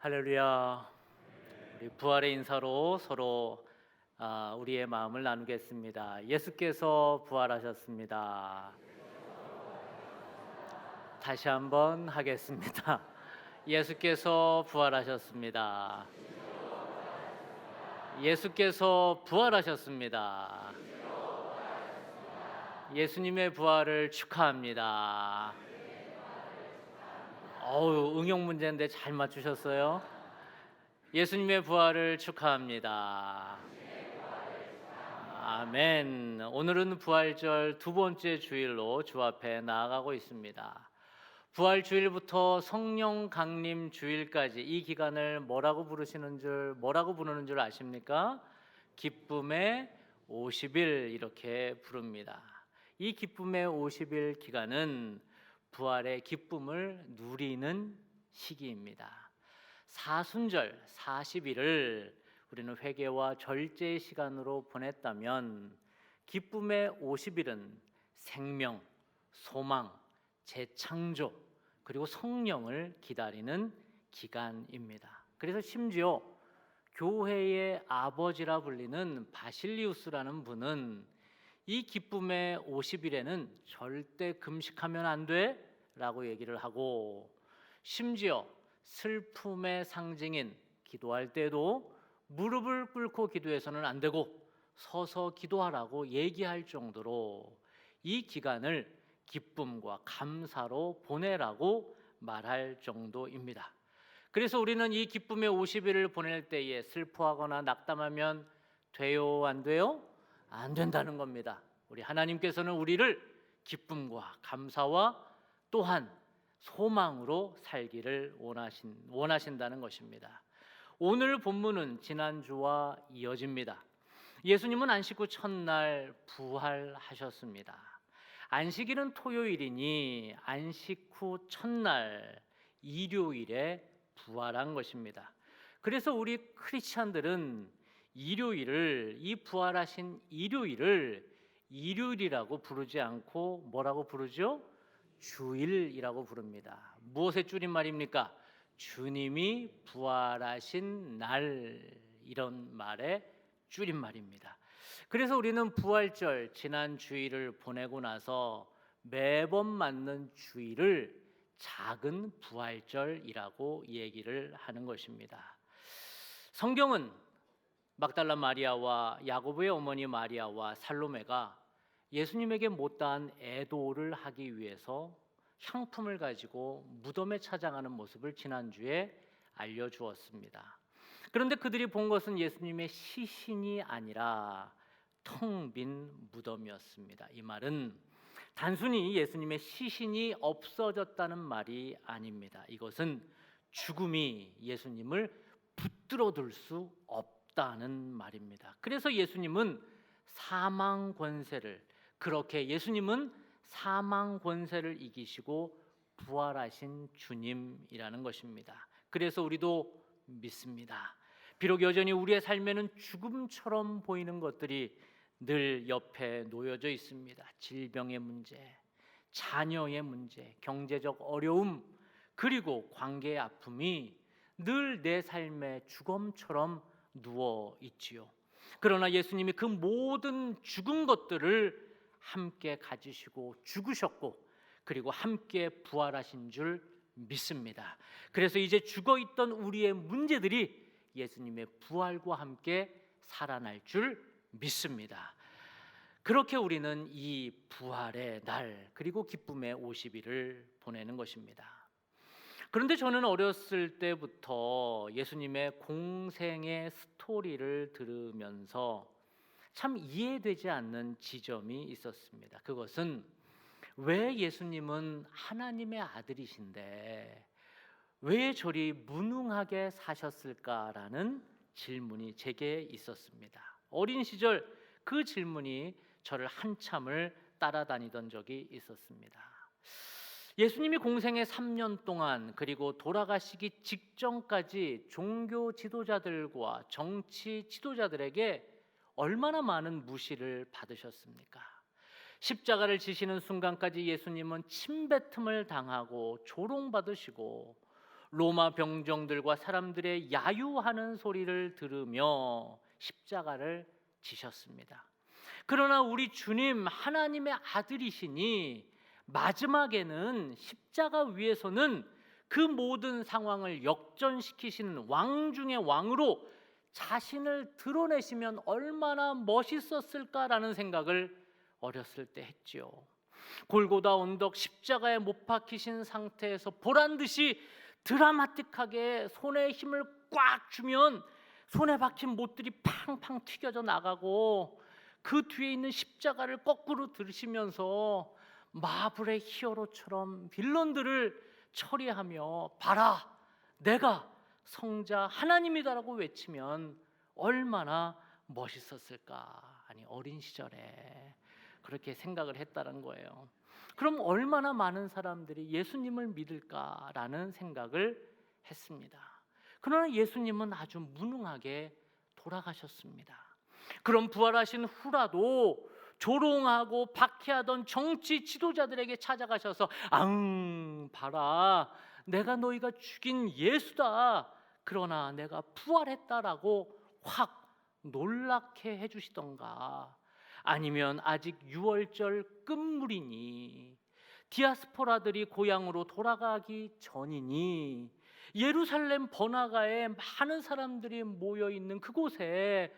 할렐루야. 우리 부활의 인사로 서로 우리의 마음을 나누겠습니다. 예수께서 부활하셨습니다. 다시 한번 하겠습니다. 예수께서 부활하셨습니다. 예수께서 부활하셨습니다. 예수님의 부활을 축하합니다. 응용 문제인데 잘 맞추셨어요. 예수님의 부활을 축하합니다. 아멘. 오늘은 부활절 두 번째 주일로 주 앞에 나아가고 있습니다. 부활 주일부터 성령 강림 주일까지 이 기간을 뭐라고 부르는 줄 아십니까? 기쁨의 50일 이렇게 부릅니다. 이 기쁨의 50일 기간은 부활의 기쁨을 누리는 시기입니다. 사순절 40일을 우리는 회개와 절제의 시간으로 보냈다면 기쁨의 50일은 생명, 소망, 재창조 그리고 성령을 기다리는 기간입니다. 그래서 심지어 교회의 아버지라 불리는 바실리우스라는 분은 이 기쁨의 50일에는 절대 금식하면 안 돼 라고 얘기를 하고, 심지어 슬픔의 상징인 기도할 때도 무릎을 꿇고 기도해서는 안 되고 서서 기도하라고 얘기할 정도로 이 기간을 기쁨과 감사로 보내라고 말할 정도입니다. 그래서 우리는 이 기쁨의 50일을 보낼 때에 슬퍼하거나 낙담하면 돼요, 안 돼요? 안 된다는 겁니다. 우리 하나님께서는 우리를 기쁨과 감사와 또한 소망으로 살기를 원하신다는 것입니다. 오늘 본문은 지난주와 이어집니다. 예수님은 안식 후 첫날 부활하셨습니다. 안식일은 토요일이니 안식 후 첫날 일요일에 부활한 것입니다. 그래서 우리 크리스찬들은 이 부활하신 일요일을 일요일이라고 부르지 않고 뭐라고 부르죠? 주일이라고 부릅니다. 무엇의 줄임말입니까? 주님이 부활하신 날, 이런 말의 줄임말입니다. 그래서 우리는 부활절 지난 주일을 보내고 나서 매번 맞는 주일을 작은 부활절이라고 얘기를 하는 것입니다. 성경은 막달라 마리아와 야고보의 어머니 마리아와 살로메가 예수님에게 못다한 애도를 하기 위해서 향품을 가지고 무덤에 찾아가는 모습을 지난주에 알려주었습니다. 그런데 그들이 본 것은 예수님의 시신이 아니라 텅 빈 무덤이었습니다. 이 말은 단순히 예수님의 시신이 없어졌다는 말이 아닙니다. 이것은 죽음이 예수님을 붙들어둘 수 없다는 말입니다. 그래서 예수님은 사망 권세를 이기시고 부활하신 주님이라는 것입니다. 그래서 우리도 믿습니다. 비록 여전히 우리의 삶에는 죽음처럼 보이는 것들이 늘 옆에 놓여져 있습니다. 질병의 문제, 자녀의 문제, 경제적 어려움, 그리고 관계의 아픔이 늘 내 삶의 주검처럼 누워 있지요. 그러나 예수님이 그 모든 죽은 것들을 함께 가지시고 죽으셨고 그리고 함께 부활하신 줄 믿습니다. 그래서 이제 죽어있던 우리의 문제들이 예수님의 부활과 함께 살아날 줄 믿습니다. 그렇게 우리는 이 부활의 날 그리고 기쁨의 50일을 보내는 것입니다. 그런데 저는 어렸을 때부터 예수님의 공생의 스토리를 들으면서 참 이해되지 않는 지점이 있었습니다. 그것은 왜 예수님은 하나님의 아들이신데 왜 저리 무능하게 사셨을까라는 질문이 제게 있었습니다. 어린 시절 그 질문이 저를 한참을 따라다니던 적이 있었습니다. 예수님이 공생의 3년 동안 그리고 돌아가시기 직전까지 종교 지도자들과 정치 지도자들에게 얼마나 많은 무시를 받으셨습니까? 십자가를 지시는 순간까지 예수님은 침뱉음을 당하고 조롱받으시고 로마 병정들과 사람들의 야유하는 소리를 들으며 십자가를 지셨습니다. 그러나 우리 주님 하나님의 아들이시니 마지막에는 십자가 위에서는 그 모든 상황을 역전시키시는 왕 중의 왕으로 자신을 드러내시면 얼마나 멋있었을까라는 생각을 어렸을 때 했지요. 골고다 언덕 십자가에 못 박히신 상태에서 보란듯이 드라마틱하게 손에 힘을 꽉 주면 손에 박힌 못들이 팡팡 튀겨져 나가고, 그 뒤에 있는 십자가를 거꾸로 들으시면서 마블의 히어로처럼 빌런들을 처리하며 봐라 내가 성자 하나님이다라고 외치면 얼마나 멋있었을까. 아니, 어린 시절에 그렇게 생각을 했다는 거예요. 그럼 얼마나 많은 사람들이 예수님을 믿을까라는 생각을 했습니다. 그러나 예수님은 아주 무능하게 돌아가셨습니다. 그럼 부활하신 후라도 조롱하고 박해하던 정치 지도자들에게 찾아가셔서 봐라 내가 너희가 죽인 예수다, 그러나 내가 부활했다라고 확 놀랍게 해주시던가, 아니면 아직 유월절 끝물이니 디아스포라들이 고향으로 돌아가기 전이니 예루살렘 번화가에 많은 사람들이 모여있는 그곳에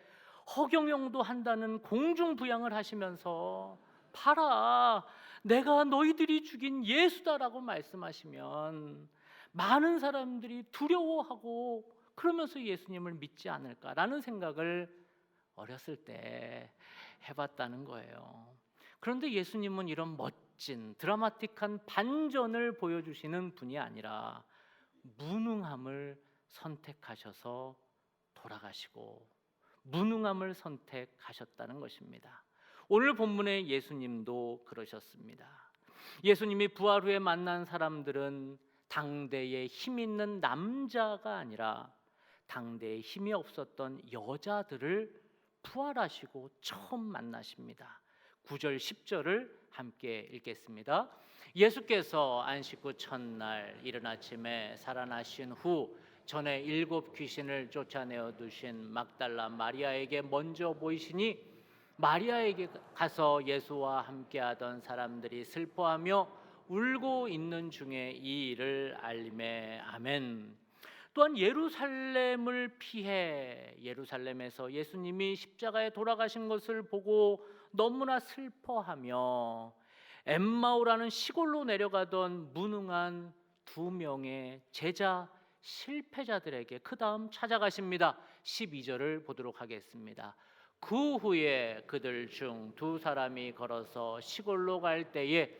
허경영도 한다는 공중부양을 하시면서 봐라 내가 너희들이 죽인 예수다라고 말씀하시면 많은 사람들이 두려워하고 그러면서 예수님을 믿지 않을까라는 생각을 어렸을 때 해봤다는 거예요. 그런데 예수님은 이런 멋진 드라마틱한 반전을 보여주시는 분이 아니라 무능함을 선택하셔서 돌아가시고 무능함을 선택하셨다는 것입니다. 오늘 본문의 예수님도 그러셨습니다. 예수님이 부활 후에 만난 사람들은 당대에 힘 있는 남자가 아니라 당대에 힘이 없었던 여자들을 부활하시고 처음 만나십니다. 9절 10절을 함께 읽겠습니다. 예수께서 안식 후 첫날 이른 아침에 살아나신 후 전에 7 귀신을 쫓아내어 두신 막달라 마리아에게 먼저 보이시니 마리아에게 가서 예수와 함께하던 사람들이 슬퍼하며 울고 있는 중에 이 일을 알림에 아멘. 또한 예루살렘을 피해 예루살렘에서 예수님이 십자가에 돌아가신 것을 보고 너무나 슬퍼하며 엠마오라는 시골로 내려가던 무능한 2명의 제자 실패자들에게 그 다음 찾아가십니다. 12절을 보도록 하겠습니다. 그 후에 그들 중 2사람이 걸어서 시골로 갈 때에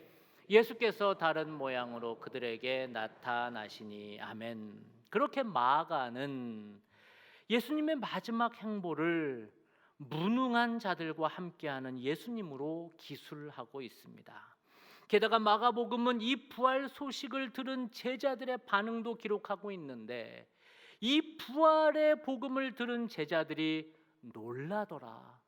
예수께서 다른 모양으로 그들에게 나타나시니 아멘. 그렇게 마가는 예수님의 마지막 행보를 무능한 자들과 함께하는 예수님으로 기술하고 있습니다. 게다가 마가복음은 이 부활 소식을 들은 제자들의 반응도 기록하고 있는데, 이 부활의 복음을 들은 제자들이 놀라더라,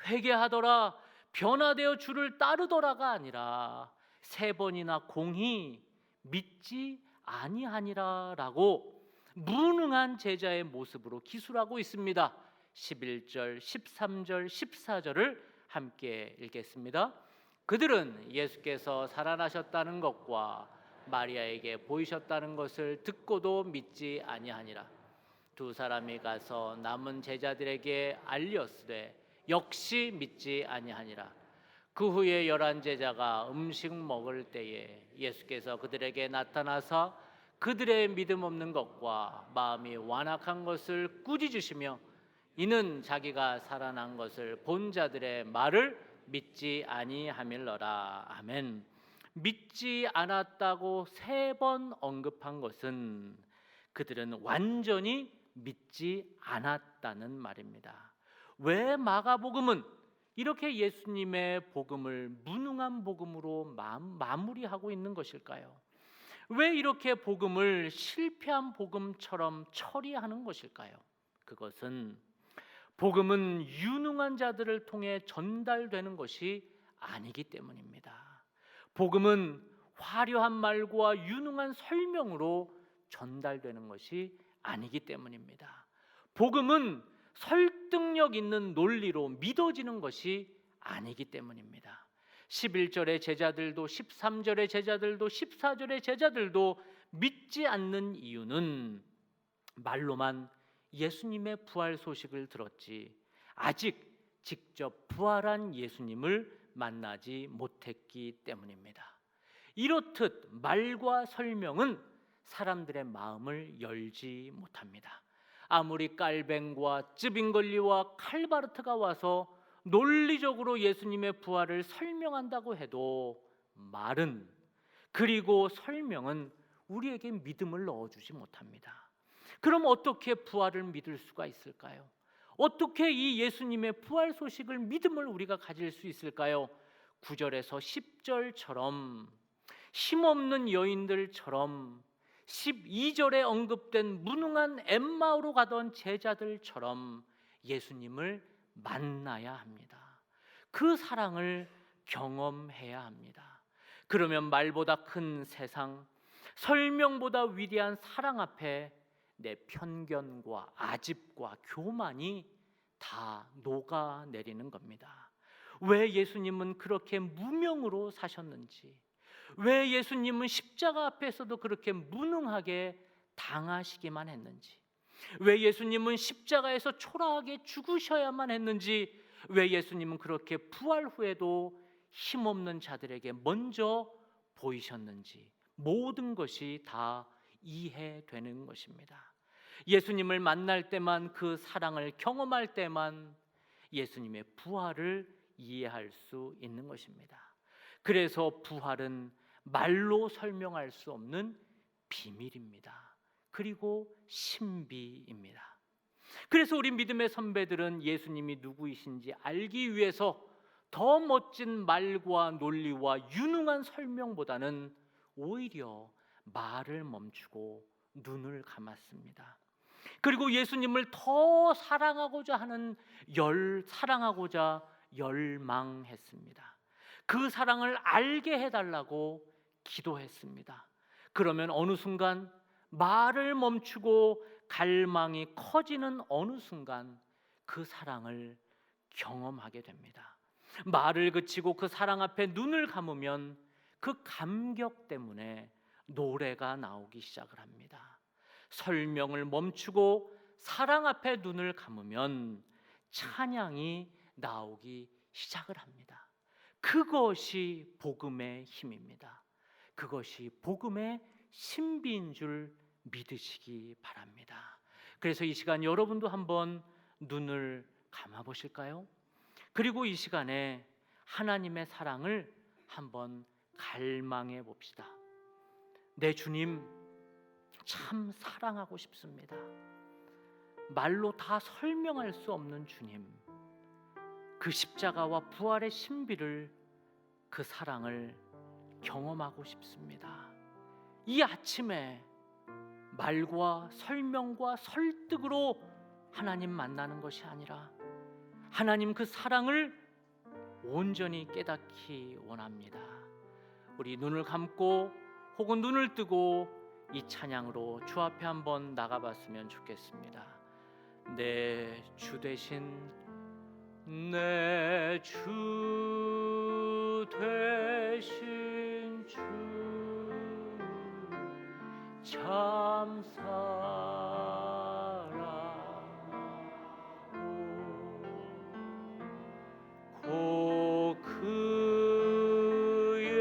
회개하더라, 변화되어 주를 따르더라가 아니라 3번이나 공히 믿지 아니하니라라고 무능한 제자의 모습으로 기술하고 있습니다. 11절, 13절, 14절을 함께 읽겠습니다. 그들은 예수께서 살아나셨다는 것과 마리아에게 보이셨다는 것을 듣고도 믿지 아니하니라. 2사람이 가서 남은 제자들에게 알렸으되 역시 믿지 아니하니라. 그 후에 11 제자가 음식 먹을 때에 예수께서 그들에게 나타나서 그들의 믿음 없는 것과 마음이 완악한 것을 꾸짖으시며 이는 자기가 살아난 것을 본 자들의 말을 믿지 아니함일러라. 아멘. 믿지 않았다고 3번 언급한 것은 그들은 완전히 믿지 않았다는 말입니다. 왜 마가복음은 이렇게 예수님의 복음을 무능한 복음으로 마무리하고 있는 것일까요? 왜 이렇게 복음을 실패한 복음처럼 처리하는 것일까요? 그것은 복음은 유능한 자들을 통해 전달되는 것이 아니기 때문입니다. 복음은 화려한 말과 유능한 설명으로 전달되는 것이 아니기 때문입니다. 복음은 설득력 있는 논리로 믿어지는 것이 아니기 때문입니다. 11절의 제자들도 13절의 제자들도 14절의 제자들도 믿지 않는 이유는 말로만 예수님의 부활 소식을 들었지 아직 직접 부활한 예수님을 만나지 못했기 때문입니다. 이렇듯 말과 설명은 사람들의 마음을 열지 못합니다. 아무리 깔뱅과 쯔빙걸리와 칼바르트가 와서 논리적으로 예수님의 부활을 설명한다고 해도 말은 그리고 설명은 우리에게 믿음을 넣어주지 못합니다. 그럼 어떻게 부활을 믿을 수가 있을까요? 어떻게 이 예수님의 부활 소식을 믿음을 우리가 가질 수 있을까요? 9절에서 10절처럼 힘없는 여인들처럼 12절에 언급된 무능한 엠마오로 가던 제자들처럼 예수님을 만나야 합니다. 그 사랑을 경험해야 합니다. 그러면 말보다 큰 세상, 설명보다 위대한 사랑 앞에 내 편견과 아집과 교만이 다 녹아내리는 겁니다. 왜 예수님은 그렇게 무명으로 사셨는지, 왜 예수님은 십자가 앞에서도 그렇게 무능하게 당하시기만 했는지, 왜 예수님은 십자가에서 초라하게 죽으셔야만 했는지, 왜 예수님은 그렇게 부활 후에도 힘없는 자들에게 먼저 보이셨는지 모든 것이 다 이해되는 것입니다. 예수님을 만날 때만, 그 사랑을 경험할 때만 예수님의 부활을 이해할 수 있는 것입니다. 그래서 부활은 말로 설명할 수 없는 비밀입니다. 그리고 신비입니다. 그래서 우리 믿음의 선배들은 예수님이 누구이신지 알기 위해서 더 멋진 말과 논리와 유능한 설명보다는 오히려 말을 멈추고 눈을 감았습니다. 그리고 예수님을 더 사랑하고자 열망했습니다. 그 사랑을 알게 해달라고 기도했습니다. 그러면 어느 순간 말을 멈추고 갈망이 커지는 어느 순간 그 사랑을 경험하게 됩니다. 말을 그치고 그 사랑 앞에 눈을 감으면 그 감격 때문에 노래가 나오기 시작을 합니다. 설명을 멈추고 사랑 앞에 눈을 감으면 찬양이 나오기 시작을 합니다. 그것이 복음의 힘입니다. 그것이 복음의 신비인 줄 믿으시기 바랍니다. 그래서 이 시간 여러분도 한번 눈을 감아 보실까요? 그리고 이 시간에 하나님의 사랑을 한번 갈망해 봅시다. 내 주님 참 사랑하고 싶습니다. 말로 다 설명할 수 없는 주님, 그 십자가와 부활의 신비를, 그 사랑을 경험하고 싶습니다. 이 아침에 말과 설명과 설득으로 하나님 만나는 것이 아니라 하나님 그 사랑을 온전히 깨닫기 원합니다. 우리 눈을 감고 혹은 눈을 뜨고 이 찬양으로 주 앞에 한번 나가봤으면 좋겠습니다. 내 주 대신, 내 주 대신 주 참 사랑하고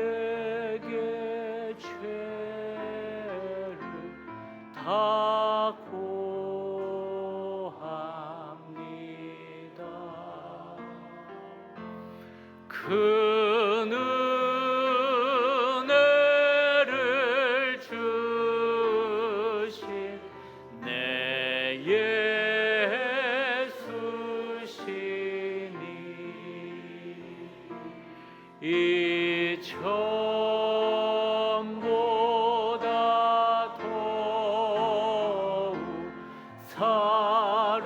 그에게 죄를 다 고합니다. 그 은혜를 주신 내 예수시니 이 전보다 더욱 사랑.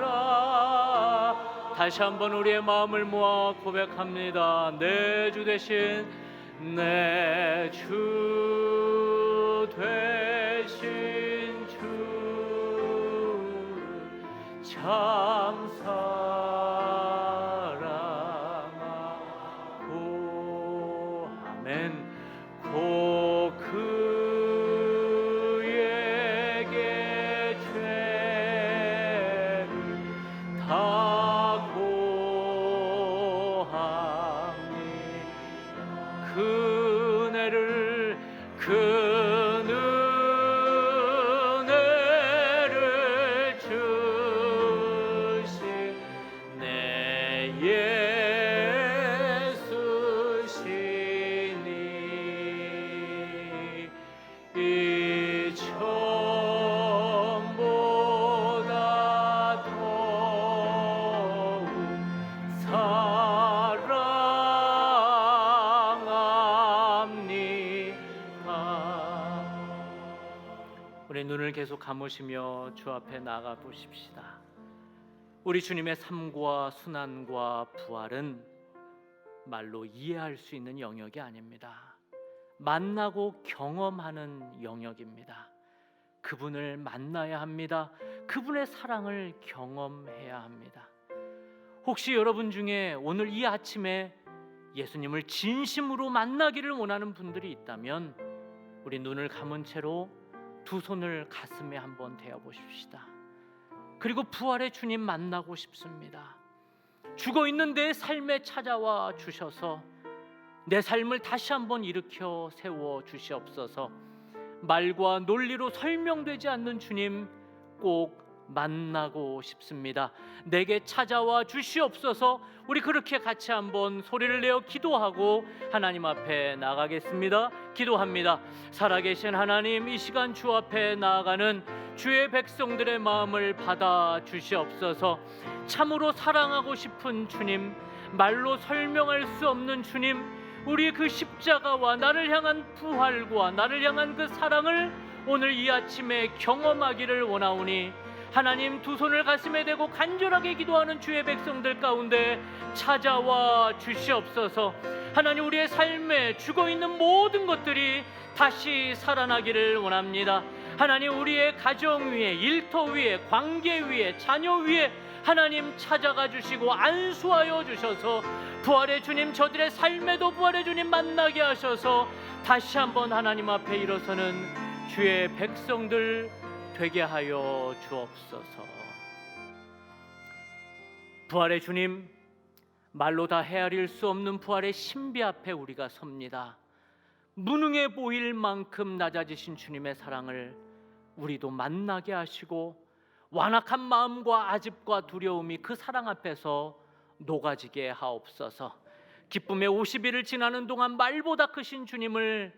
다시 한번 우리의 마음을 모아 고백합니다. 내 주 대신, 내 주 대신 주 참 사랑하고 아멘. 고 그에게 죄를 다 고하니 그네를 주신 내 예수시니 이 처음보다 더욱 사랑합니다. 우리 눈을 계속 감으시며 주 앞에 나가 보십시다. 우리 주님의 삶과 순환과 부활은 말로 이해할 수 있는 영역이 아닙니다. 만나고 경험하는 영역입니다. 그분을 만나야 합니다. 그분의 사랑을 경험해야 합니다. 혹시 여러분 중에 오늘 이 아침에 예수님을 진심으로 만나기를 원하는 분들이 있다면 우리 눈을 감은 채로 두 손을 가슴에 한번 대어 보십시다. 그리고 부활의 주님 만나고 싶습니다. 죽어 있는 내 삶에 찾아와 주셔서 내 삶을 다시 한번 일으켜 세워 주시옵소서. 말과 논리로 설명되지 않는 주님 꼭 만나고 싶습니다. 내게 찾아와 주시옵소서. 우리 그렇게 같이 한번 소리를 내어 기도하고 하나님 앞에 나가겠습니다. 기도합니다. 살아계신 하나님, 이 시간 주 앞에 나아가는 주의 백성들의 마음을 받아 주시옵소서. 참으로 사랑하고 싶은 주님, 말로 설명할 수 없는 주님, 우리 그 십자가와 나를 향한 부활과 나를 향한 그 사랑을 오늘 이 아침에 경험하기를 원하오니 하나님, 두 손을 가슴에 대고 간절하게 기도하는 주의 백성들 가운데 찾아와 주시옵소서. 하나님, 우리의 삶에 죽어있는 모든 것들이 다시 살아나기를 원합니다. 하나님, 우리의 가정 위에, 일터 위에, 관계 위에, 자녀 위에 하나님 찾아가 주시고 안수하여 주셔서 부활의 주님, 저들의 삶에도 부활의 주님 만나게 하셔서 다시 한번 하나님 앞에 일어서는 주의 백성들 되게 하여 주옵소서. 부활의 주님, 말로 다 헤아릴 수 없는 부활의 신비 앞에 우리가 섭니다. 무능해 보일 만큼 낮아지신 주님의 사랑을 우리도 만나게 하시고 완악한 마음과 아집과 두려움이 그 사랑 앞에서 녹아지게 하옵소서. 기쁨의 50일을 지나는 동안 말보다 크신 주님을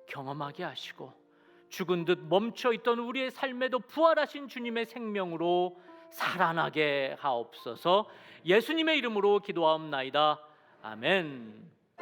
경험하게 하시고 죽은 듯 멈춰있던 우리의 삶에도 부활하신 주님의 생명으로 살아나게 하옵소서. 예수님의 이름으로 기도하옵나이다. 아멘.